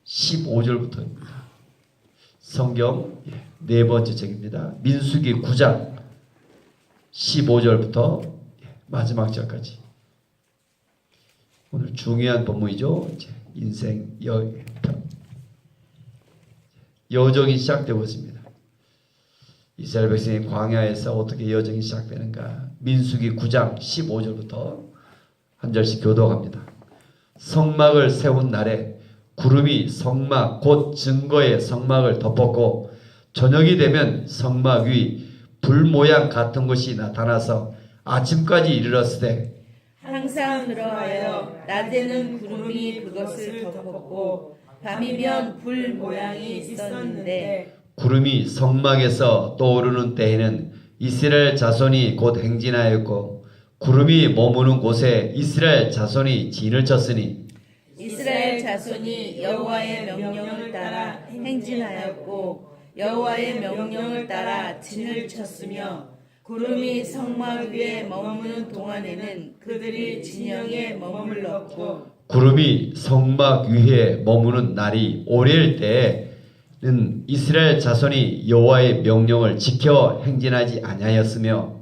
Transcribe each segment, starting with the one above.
15절부터입니다. 성경 네 번째 책입니다. 민수기 9장 15절부터 마지막 절까지. 오늘 중요한 본문이죠. 인생 여정이 시작되고 있습니다. 이스라엘 백성이 광야에서 어떻게 여정이 시작되는가. 민수기 9장 15절부터 한 절씩 교독합니다. 성막을 세운 날에 구름이 성막 곧 증거의 성막을 덮었고 저녁이 되면 성막 위 불 모양 같은 것이 나타나서 아침까지 이르렀으되 항상 그러하여 낮에는 구름이 그것을 덮었고 밤이면 불 모양이 있었는데 구름이 성막에서 떠오르는 때에는 이스라엘 자손이 곧 행진하였고 구름이 머무는 곳에 이스라엘 자손이 진을 쳤으니 이스라엘 자손이 여호와의 명령을 따라 행진하였고 여호와의 명령을 따라 진을 쳤으며 구름이 성막 위에 머무는 동안에는 그들이 진영에 머물렀고 구름이 성막 위에 머무는 날이 오래일 때에는 이스라엘 자손이 여호와의 명령을 지켜 행진하지 아니하였으며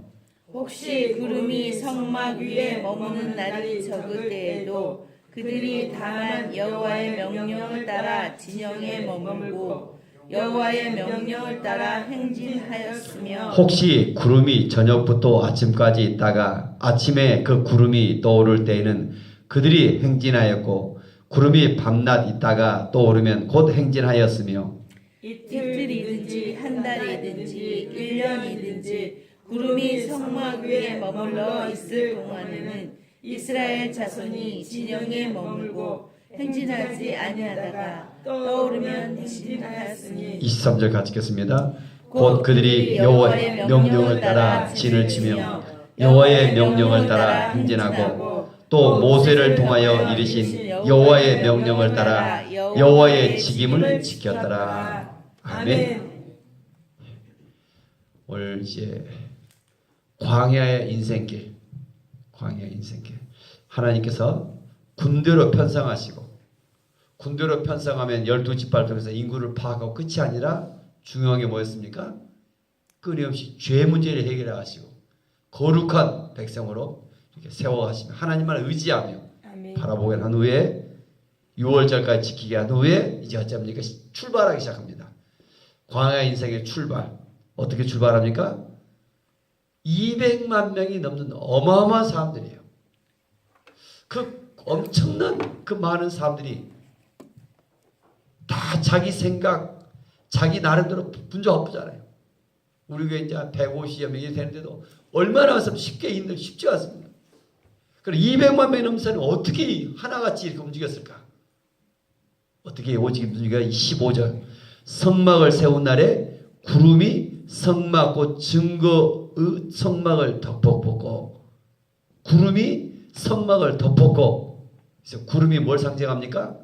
혹시 구름이 성막 위에 머무는 날이 적을 때에도 그들이 다만 여호와의 명령을 따라 진영에 머물고 여호와의 명령을 따라 행진하였으며 혹시 구름이 저녁부터 아침까지 있다가 아침에 그 구름이 떠오를 때에는 그들이 행진하였고 구름이 밤낮 있다가 떠오르면 곧 행진하였으며 이틀이든지 한 달이든지 1년이든지 구름이 성막 위에 머물러 있을 동안에는 이스라엘 자손이 진영에 머물고 행진하지 아니하다가 떠오르면 행진하였으니 23절 같이 읽겠습니다. 곧 그들이 여호와의 명령을 따라 진을 치며 여호와의 명령을 따라 행진하고 또 모세를 통하여 이르신 여호와의 명령을 따라 여호와의 직임을 지켰더라. 아멘. 오늘 이제 광야의 인생길, 광야의 인생길. 하나님께서 군대로 편성하시고 군대로 편성하면 12지파를 통해서 인구를 파악하고 끝이 아니라 중요한 게 뭐였습니까? 끊임없이 죄 문제를 해결하시고 거룩한 백성으로 이렇게 세워가시며 하나님만 의지하며 바라보게 한 후에 6월절까지 지키게 한 후에 이제 어찌합니까? 출발하기 시작합니다. 광야 인생의 출발. 어떻게 출발합니까? 200만 명이 넘는 어마어마한 사람들이에요. 그 엄청난 그 많은 사람들이 다 자기 생각, 자기 나름대로 분주하잖아요. 우리 교회 이제 150여 명이 되는데도 얼마나 와서 쉽지 않습니다. 그럼 200만 명이 넘는 사람이 어떻게 하나같이 이렇게 움직였을까? 어떻게 오직 움직여? 15절. 성막을 세운 날에 구름이 성막 곧 증거의 성막을 덮었고 구름이 성막을 덮었고 그래서 구름이 뭘 상징합니까?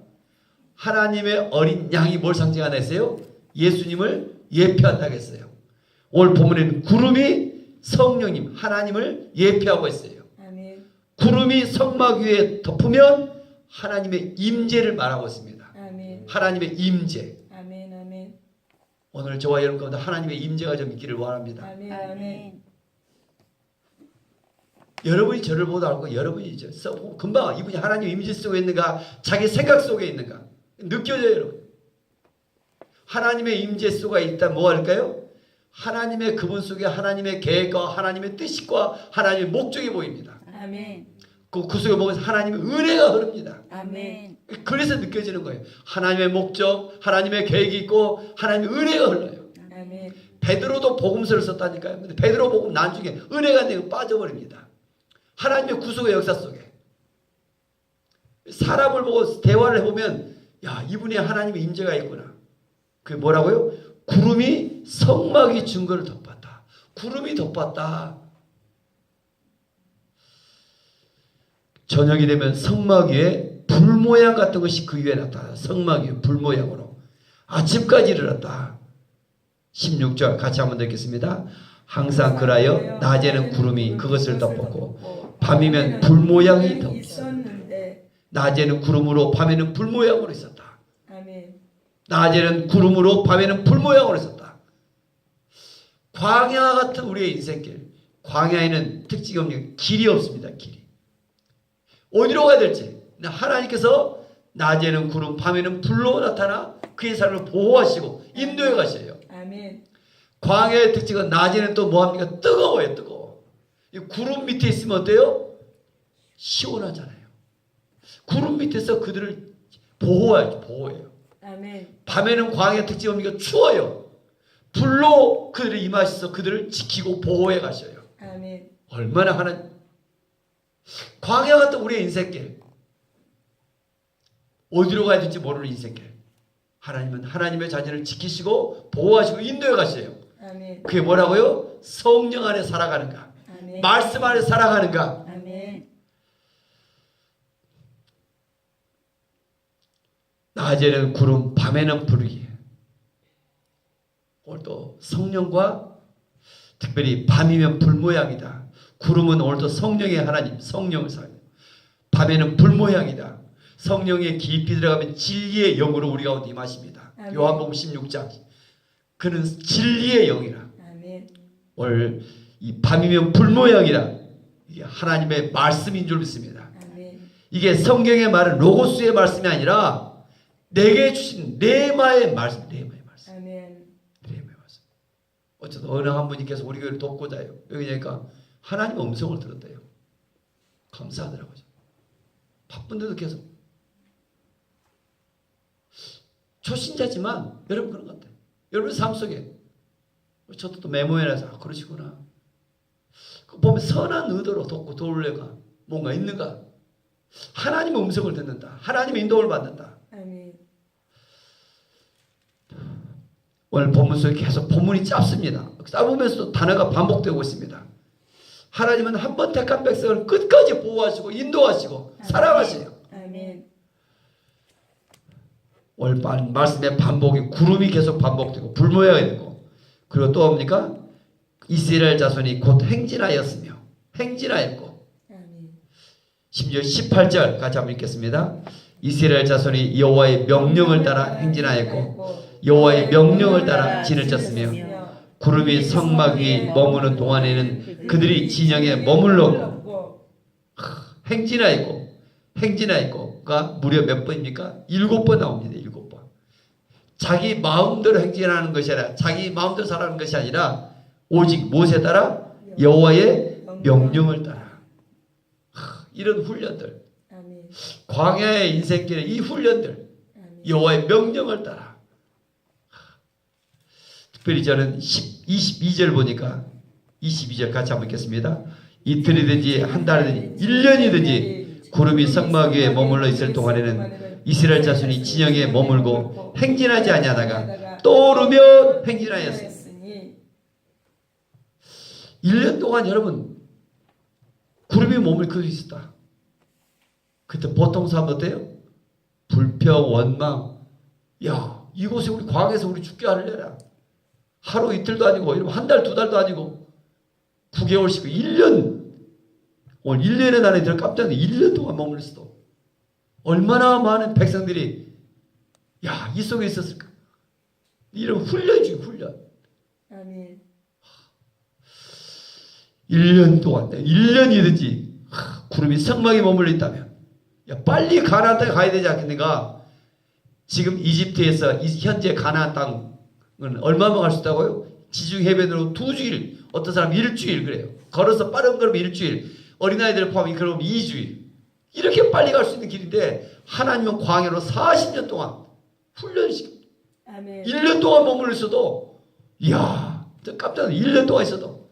하나님의 어린 양이 뭘 상징하나 했어요? 예수님을 예표한다고 했어요. 오늘 본문에는 구름이 성령님 하나님을 예표하고 있어요. 아멘. 구름이 성막 위에 덮으면 하나님의 임재를 말하고 있습니다. 아멘. 하나님의 임재. 아멘. 아멘. 오늘 저와 여러분 가운데 하나님의 임재가 좀 있기를 원합니다. 아멘. 아멘. 여러분이 저를 보다 알고 여러분이 이제 금방 이분이 하나님의 임재 속에 있는가 자기 생각 속에 있는가 느껴져요. 여러분. 하나님의 임재 속에 있다면 뭐 할까요? 하나님의 그분 속에 하나님의 계획과 하나님의 뜻과 하나님의 목적이 보입니다. 아멘. 그 속에 보면서 하나님의 은혜가 흐릅니다. 아멘. 그래서 느껴지는 거예요. 하나님의 목적, 하나님의 계획이 있고 하나님의 은혜가 흘러요. 아멘. 베드로도 복음서를 썼다니까요. 근데 베드로 복음 나중에 은혜가 내가 빠져버립니다. 하나님의 구속의 역사 속에 사람을 보고 대화를 해보면 야 이분이 하나님의 임재가 있구나. 그게 뭐라고요? 구름이 성막의 증거를 덮었다. 구름이 덮었다. 저녁이 되면 성막 위에 불 모양 같은 것이 그 위에 나타나. 성막 위에 불 모양으로 아침까지 이르렀다. 16절 같이 한번 듣겠습니다. 항상 그라여 낮에는 구름이 그것을 덮었고 밤이면 불 모양이 덮었다. 낮에는 구름으로 밤에는 불 모양으로 있었다. 아멘. 낮에는 구름으로 밤에는 불 모양으로 있었다. 광야 같은 우리의 인생길. 광야에는 특징이 없는 길이 없습니다. 길이. 어디로 가야 될지. 하나님께서 낮에는 구름, 밤에는 불로 나타나 그의 삶을 보호하시고 인도해 가셔요. 아멘. 광야의 특징은 낮에는 또 뭐합니까? 뜨거워요. 뜨거워. 이 구름 밑에 있으면 어때요? 시원하잖아요. 구름 밑에서 그들을 보호해요. 아멘. 밤에는 광야의 특징이 뭡니까? 추워요. 불로 그들을 임하셔서 그들을 지키고 보호해 가셔요. 아멘. 얼마나 하나님. 광야 같은 우리의 인생길. 어디로 가야 될지 모르는 인생길. 하나님은 하나님의 자녀를 지키시고 보호하시고 인도해 가셔요. 아멘. 그게 뭐라고요? 성령 안에 살아가는가? 아멘. 말씀 안에 살아가는가? 아멘. 낮에는 구름, 밤에는 불이. 오늘도 성령과 특별히 밤이면 불 모양이다. 구름은 오늘도 성령의 하나님, 성령을 살고 밤에는 불 모양이다. 성령에 깊이 들어가면 진리의 영으로 우리 가운데 임하십니다. 아멘. 요한복음 16장. 그는 진리의 영이라. 아멘. 오늘 이 밤이면 불 모양이라. 이게 하나님의 말씀인 줄 믿습니다. 아멘. 이게 성경의 말은 로고스의 말씀이 아니라 내게 주신 레마의 말씀. 레마의 말씀. 아멘. 레마의 말씀. 어쨌든 어느 한 분이 계속 우리 교회를 돕고자요. 여기 보니까 하나님의 음성을 들었대요. 감사하더라고요. 바쁜데도 계속. 초신자지만 여러분 그런 것 같아요. 여러분 삶 속에 저도 또 메모해놔서 그러시구나. 보면 선한 의도로 돕고 도울래가 뭔가 있는가. 하나님의 음성을 듣는다. 하나님의 인도를 받는다. 아멘. 오늘 본문 속에 계속 본문이 짧습니다. 짧으면서도 단어가 반복되고 있습니다. 하나님은 한 번 택한 백성을 끝까지 보호하시고 인도하시고 사랑하세요. 아멘. 오늘 말씀의 반복이 구름이 계속 반복되고 불모양이 되고 그리고 또 뭡니까? 이스라엘 자손이 곧 행진하였으며 행진하였고 아멘. 심지어 18절 같이 한번 읽겠습니다. 이스라엘 자손이 여호와의 명령을 따라 행진하였고 여호와의 명령을 따라 진을 쳤으며 구름이 성막 위에 머무는 동안에는 그들이 진영에 머물렀고 행진하였고가 무려 몇 번입니까? 7번 나옵니다. 7번. 자기 마음대로 행진하는 것이 아니라 자기 마음대로 살아가는 것이 아니라 오직 무엇에 따라? 여호와의 명령을 따라. 이런 훈련들. 아멘. 광야의 인생길의 이 훈련들. 여호와의 명령을 따라. 특별히 저는 22절 보니까 22절 같이 한번 읽겠습니다. 이틀이든지 한 달이든지 1년이든지 구름이 성막 위에 머물러 있을 동안에는 이스라엘 자손이 진영에 머물고 행진하지 아니하다가 떠오르면 행진하였으니 1년 동안 여러분 구름이 머물고 있었다. 그때 보통 사람 어때요? 불평, 원망. 야, 이곳에 우리 광야에서 우리 죽게 하려라. 하루 이틀도 아니고 한 달, 두 달도 아니고 9개월씩 1년. 오늘 1년의 날에 들 깜짝 놀랐는데 1년 동안 머물렀어. 얼마나 많은 백성들이 야, 이 속에 있었을까? 이런 훈련이지, 훈련. 아멘. 1년 동안 1년이든지 구름이 성막에 머물러 있다면 야, 빨리 가나안 땅에 가야 되지 않겠는가? 지금 이집트에서 현재 가나안 땅은 얼마만 갈 수 있다고요? 지중 해변으로 2주일, 어떤 사람 일주일 그래요. 걸어서 빠른 걸음 일주일, 어린아이들 포함이 그럼 2주일. 이렇게 빨리 갈 수 있는 길인데 하나님은 광야로 40년 동안 훈련시킵니다. 아멘. 1년 동안 머물러 있어도 이야, 깜짝 놀랐어요. 1년 동안 있어도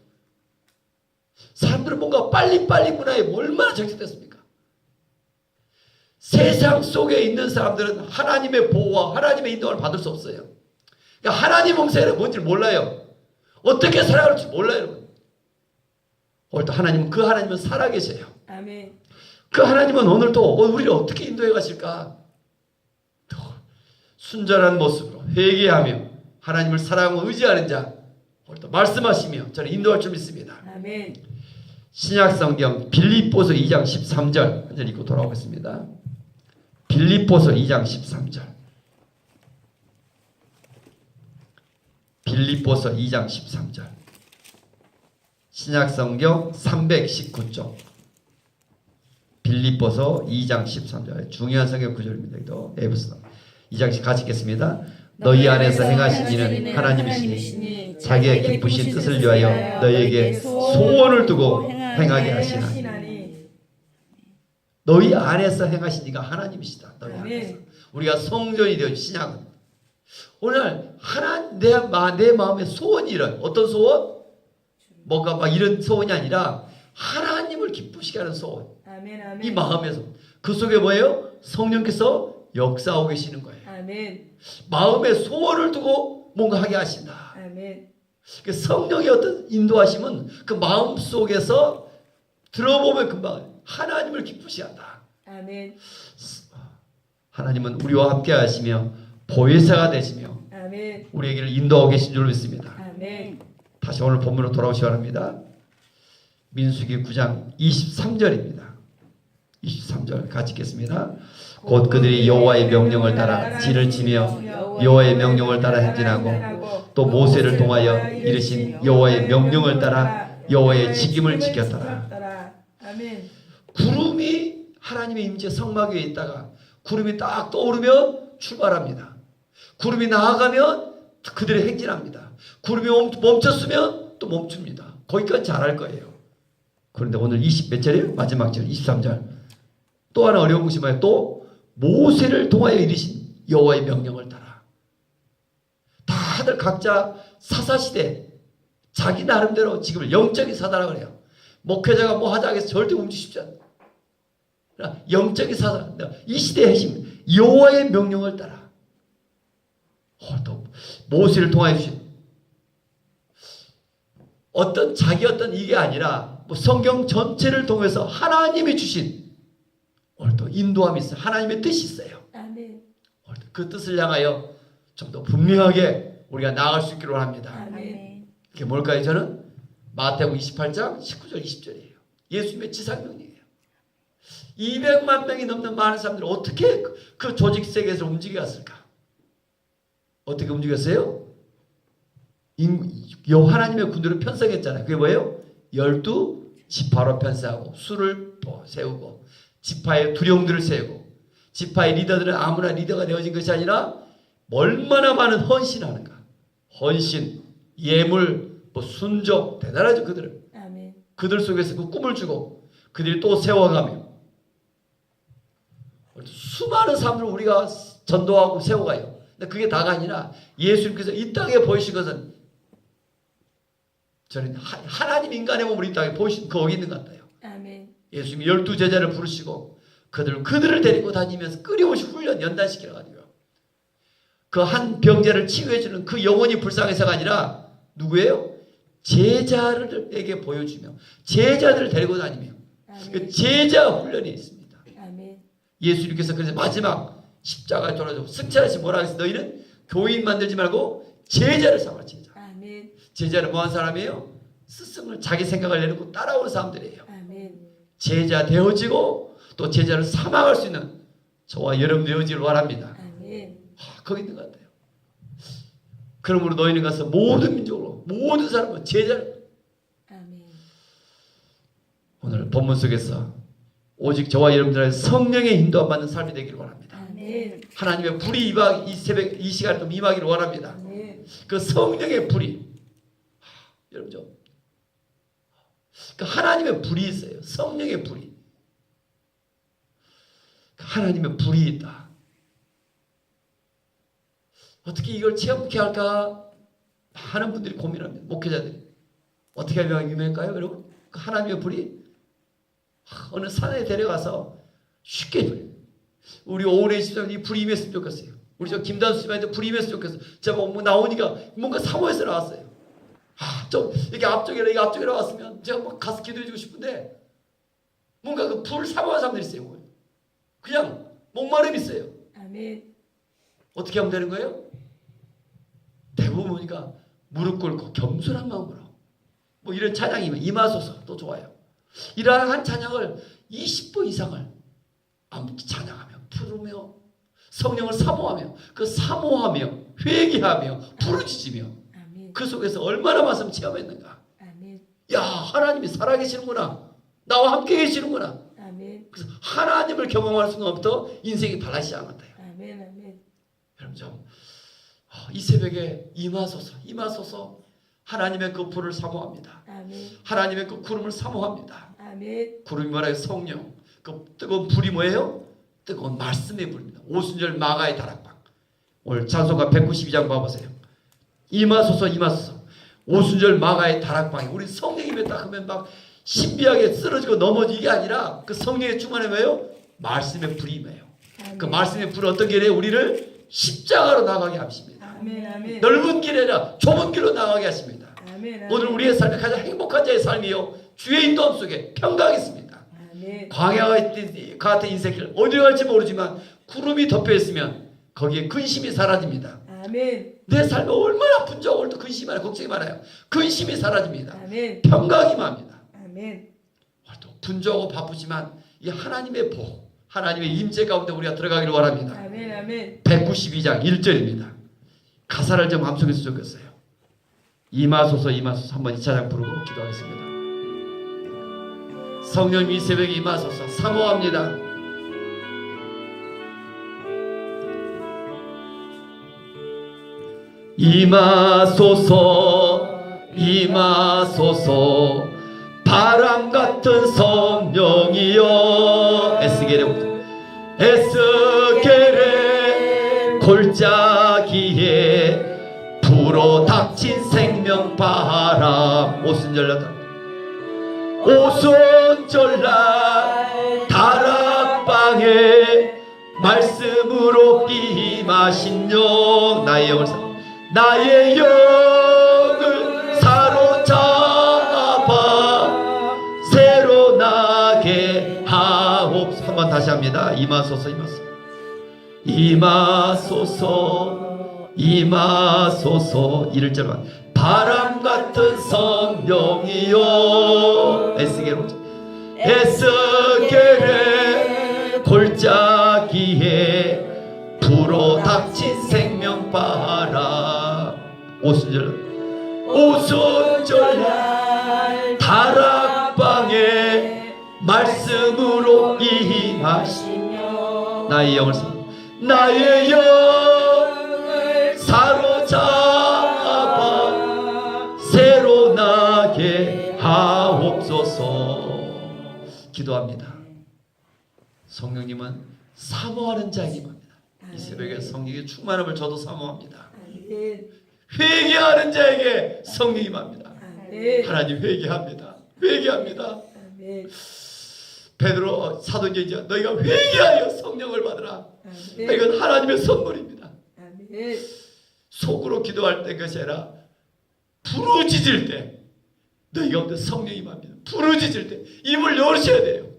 사람들은 뭔가 빨리빨리 문화에 얼마나 정착됐습니까? 세상 속에 있는 사람들은 하나님의 보호와 하나님의 인도를 받을 수 없어요. 그러니까 하나님 음성이 뭔지 몰라요. 어떻게 살아갈지 몰라요, 여러분. 오늘도 하나님은 그 하나님은 살아계세요. 아멘. 그 하나님은 오늘도 우리를 어떻게 인도해 가실까? 순전한 모습으로 회개하며 하나님을 사랑하고 의지하는 자 오늘도 말씀하시며 저는 인도할 줄 믿습니다. 아멘. 신약성경 빌립보서 2장 13절 한번 읽고 돌아오겠습니다. 빌립보서 2장 13절 빌립보서 2장 13절. 신약성경 319쪽. 빌립보서 2장 13절. 중요한 성경 구절입니다. 이도 에베소 2장씩 같이 읽겠습니다. 너희 안에서 행하신 이는 하나님이시니 자기의 기쁘신 뜻을 위하여 너희에게 소원을 두고 행하게 하시나니. 너희 안에서 행하신 이가 하나님이시다. 너희 안에서. 우리가 성전이 되어 신약은 오늘 내 마음의 소원이 이런 어떤 소원? 뭔가 막 이런 소원이 아니라 하나님을 기쁘시게 하는 소원. 아멘, 아멘. 이 마음에서 그 속에 뭐예요? 성령께서 역사하고 계시는 거예요. 아멘. 마음에 소원을 두고 뭔가 하게 하신다. 아멘. 그 성령의 어떤 인도하심은 그 마음 속에서 들어보면 금방 하나님을 기쁘시게 한다. 아멘. 하나님은 우리와 함께 하시며 보혜사가 되시며 아멘. 우리에게를 인도하고 계신 줄 믿습니다. 아멘. 다시 오늘 본문으로 돌아오시기 바랍니다. 민수기 9장 23절입니다. 23절 같이 읽겠습니다. 곧 그들이 여호와의 명령을 따라 질을 치며 여호와의 명령을 따라 행진하고 또 모세를 통하여 이르신 여호와의 명령을 따라 여호와의 직임을 지켰더라. 아멘. 구름이 하나님의 임재 성막 위에 있다가 구름이 딱 떠오르면 출발합니다. 구름이 나아가면 그들이 행진합니다. 구름이 멈췄으면 또 멈춥니다. 거기까지 잘할 거예요. 그런데 오늘 20몇 절이에요? 마지막 절 23절. 또 하나 어려운 것이 뭐예요? 또 모세를 통하여 이르신 여호와의 명령을 따라. 다들 각자 사사시대 자기 나름대로 지금 영적인 사사라고 그래요. 목회자가 뭐 하자 해서 절대 움직이십시오. 영적인 사사. 이 시대의 핵심 여호와의 명령을 따라. 또 모세를 통하여 주신 어떤 자기 어떤 이게 아니라 뭐 성경 전체를 통해서 하나님이 주신 오늘 또 인도함이 있어요. 하나님의 뜻이 있어요. 아멘. 오늘 그 뜻을 향하여 좀 더 분명하게 우리가 나아갈 수 있기를 원합니다. 아멘. 그게 뭘까요? 저는 마태복음 28장 19절 20절이에요. 예수님의 지상명령이에요. 200만 명이 넘는 많은 사람들이 어떻게 그 조직 세계에서 움직였을까? 어떻게 움직였어요? 하나님의 군대를 편성했잖아요. 그게 뭐예요? 12지파로 편성하고 수를 세우고 지파의 두령들을 세우고 지파의 리더들은 아무나 리더가 되어진 것이 아니라 얼마나 많은 헌신하는가. 헌신, 예물, 순종 대단하죠. 그들은. 아멘. 그들 속에서 그 꿈을 주고 그들이 또 세워가며 수많은 사람들을 우리가 전도하고 세워가요. 근데 그게 다가 아니라 예수님께서 이 땅에 보이신 것은 저는 하나님 인간의 몸으로 이 땅에 보이신 거기 있는 것 같아요. 아멘. 예수님이 12제자를 부르시고 그들을 데리고 다니면서 끊임없이 훈련 연단시키러 가지고 그 한 병자를 치유해주는 그 영혼이 불쌍해서가 아니라 누구예요? 제자들에게 보여주며 제자들을 데리고 다니며 그 제자 훈련이 있습니다. 아멘. 예수님께서 그래서 마지막 십자가에 돌아서 승천하시 뭐라 했어요? 너희는 교인 만들지 말고 제자를 삼아라. 제자. 아멘. 제자는 뭐한 사람이에요? 스승을 자기 생각을 내놓고 따라오는 사람들이에요. 아멘. 제자 되어지고 또 제자를 삼아갈 수 있는 저와 여러분 되어지길 원합니다. 아멘. 거기 있는 것 같아요. 그러므로 너희는 가서 모든 민족으로 모든 사람을 제자를. 아멘. 오늘 본문 속에서 오직 저와 여러분들의 성령의 인도함 받는 삶이 되기를 원합니다. 아멘. 하나님의 불이 이 새벽 이 시간에 좀 임하기를 원합니다. 아멘. 그 성령의 불이 여러분 그 하나님의 불이 있어요. 성령의 불이. 하나님의 불이 있다. 어떻게 이걸 체험케 할까? 많은 분들이 고민합니다. 목회자들이. 어떻게 하면 유명할까요, 여러분? 그 하나님의 불이 어느 산에 데려가서 쉽게 우리 오은혜 집사님 이 불이 임했으면 좋겠어요. 우리 저 김단수 집사님도 불이 임했으면 좋겠어요. 제가 뭐 나오니까 뭔가 사모해서 나왔어요. 좀 이게 앞쪽에 나왔으면 제가 막 가서 기도해주고 싶은데 뭔가 그 불을 사모하는 사람들이 있어요. 그냥 목마름이 있어요. 아멘. 어떻게 하면 되는 거예요? 대부분 보니까 무릎 꿇고 겸손한 마음으로 뭐 이런 찬양이면 임하소서 또 좋아요. 이러한 찬양을 20분 이상을 찬양하며 부르며 성령을 사모하며 그 사모하며 회개하며 부르짖으며 그 속에서 얼마나 말씀 체험했는가. 아멘. 야, 하나님이 살아계시는구나. 나와 함께 계시는구나. 아멘. 그래서 하나님을 경험할 순간부터 인생이 달라지지 시작한다. 아멘. 아멘. 여러분 좀 이 새벽에 임하소서. 하나님의 그 불을 사모합니다. 아멘. 하나님의 그 구름을 사모합니다. 아멘. 구름이 말하여 성령. 그 뜨거운 불이 뭐예요? 뜨거운 말씀의 불입니다. 오순절 마가의 다락방. 오늘 찬송가 192장 봐보세요. 임하소서. 오순절 마가의 다락방에 우리 성령님이 딱 하면 막 신비하게 쓰러지고 넘어지게 아니라 그 성령의 충만에 뭐예요? 말씀의 불이 임해요. 그 말씀의 불은 어떤 길에 우리를 십자가로 나가게 하십니다. 아멘. 아멘. 넓은 길이 아니라 좁은 길로 나가게 하십니다. 아멘. 오늘 우리의 삶이 가장 행복한 자의 삶이요, 주의 인도함 속에 평강이 있습니다. 아멘. 광야와 같은 인생길 어디로 갈지 모르지만 구름이 덮여 있으면 거기에 근심이 사라집니다. 아멘. 내 삶이 얼마나 분주하고 또 근심이 많아요, 걱정이 많아요. 근심이 사라집니다. 아멘. 평강이 맙니다. 아멘. 또 분주하고 바쁘지만 이 하나님의 복, 하나님의 임재 가운데 우리가 들어가기를 원합니다. 아멘. 아멘. 192장 1절입니다. 가사를 좀 암송해서 적었어요. 임하소서 한번 2차장 부르고 기도하겠습니다. 성령 이 새벽에 임하소서 사모합니다. 임하소서 바람 같은 성령이여 에스겔의 골짜기에 불어 닥친 생명바람 오순절날 다락방에 말씀으로 임하신 영 나의 영을 사로잡아 새로 나게 하옵소서. 한번 다시 합니다. 임하소서. 임하소서 1절만 바람 같은 성령이여 에스겔의 골짜기에 불어 닥친 생명바람 오순절날 다락방에 말씀으로 임하시며 나의 영을 사로잡아 새로 나게 하옵소서. 기도합니다. 성령님은 사모하는 자에게 합니다. 이 새벽에 성령의 충만함을 저도 사모합니다. 아멘. 회개하는 자에게 성령이 합니다. 아멘. 하나님 회개합니다. 아멘. 베드로 사도에게 이제 너희가 회개하여 성령을 받으라. 아멘. 이건 하나님의 선물입니다. 아멘. 속으로 기도할 때 것이 아니라 부르짖을 때 너희 가운데 성령이 임합니다. 부르짖을 때 입을 열으셔야 돼요.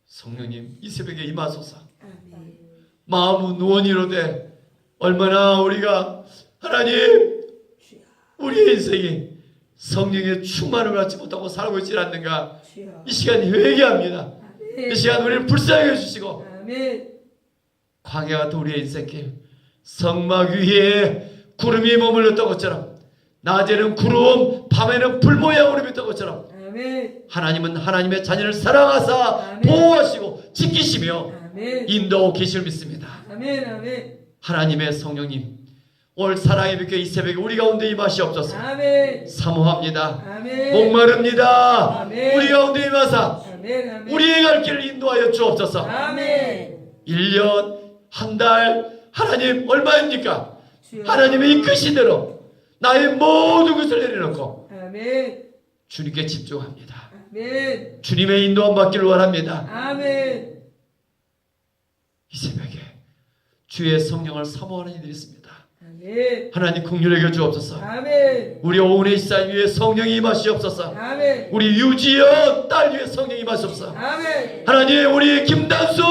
성령님 이 새벽에 임하소서. 아멘. 마음은 원이로되 얼마나 우리가 하나님 우리의 인생이 성령의 충만을 받지 못하고 살고 있지 않는가. 이 시간 회개합니다. 아멘. 이 시간 우리를 불쌍히 해주시고 아멘. 광야 같은 우리의 인생길 성막 위에 구름이 머물렀던 것처럼 낮에는 구름 밤에는 불 모양으로 빛던 것처럼 아멘. 하나님은 하나님의 자녀를 사랑하사 아멘. 보호하시고 지키시며 아멘. 인도하고 계실 믿습니다. 아멘. 아멘. 하나님의 성령님 오늘 사랑의 빛과 이 새벽에 우리 가운데 임하시옵소서. 아멘. 사모합니다. 아멘. 목마릅니다. 아멘. 우리 가운데 임하사 아멘. 아멘. 우리의 갈 길을 인도하여 주옵소서. 아멘. 1년 한 달 하나님 얼마입니까? 주여. 하나님의 이끄신 대로 나의 모든 것을 내려놓고 아멘. 주님께 집중합니다. 아멘. 주님의 인도함 받기를 원합니다. 아멘. 이 새벽에 주의 성령을 사모하는 이들이 있습니다. 아멘. 하나님 긍휼하게 주옵소서. 아멘. 우리 오은의 시간 위에 성령이 임하시옵소서. 아멘. 우리 유지연 딸 위에 성령이 임하시옵소서. 아멘. 하나님 우리 김단순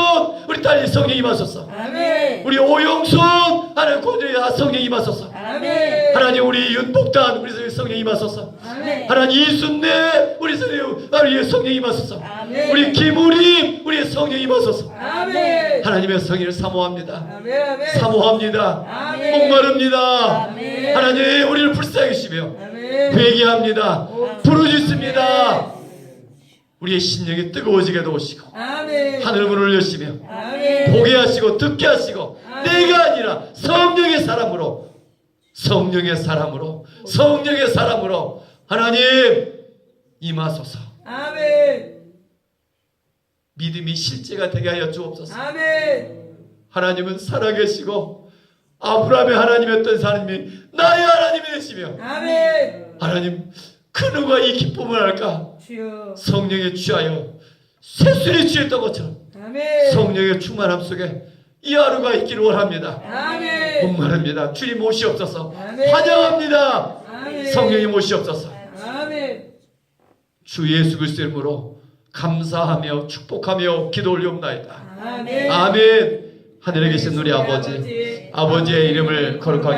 우리 딸 성령이 임하소서. 아멘. 우리 오영순 하나님 고들의 성령이 임하소서. 아멘. 하나님 우리 윤복단 우리 성령이 임하소서. 아멘. 하나님 이순내 우리 성령이 임하소서. 아멘. 우리 김우림 우리의 성령이 임하소서. 아멘. 하나님의 성령을 사모합니다. 아멘. 아멘. 사모합니다. 아멘. 목마릅니다. 아멘. 하나님 우리를 불쌍히 여기시며 아멘. 회개합니다. 부르짖습니다. 우리의 심령이 뜨거워지게 도우시고 아멘. 하늘 문을 여시며 아멘. 보게 하시고 듣게 하시고 내가 아니라 성령의 사람으로 성령의 사람으로 성령의 사람으로 하나님 임하소서. 아멘. 믿음이 실제가 되게 하여 주옵소서. 아멘. 하나님은 살아계시고 아브라함의 하나님이었던 하나님이 나의 하나님이 되시며 아멘. 하나님 그 누가 이 기쁨을 알까? 주여. 성령에 취하여 새술이 취했던 것처럼 아멘. 성령의 충만함 속에 이 하루가 있기를 원합니다. 아멘. 목마릅니다. 주님 오시옵소서. 아멘. 환영합니다. 아멘. 성령님 오시옵소서. 아멘. 주 예수 그리스도의 이름으로 감사하며 축복하며 기도 올리옵나이다. 아멘. 아멘. 하늘에 계신 우리 아버지, 아버지의 이름을 거룩하게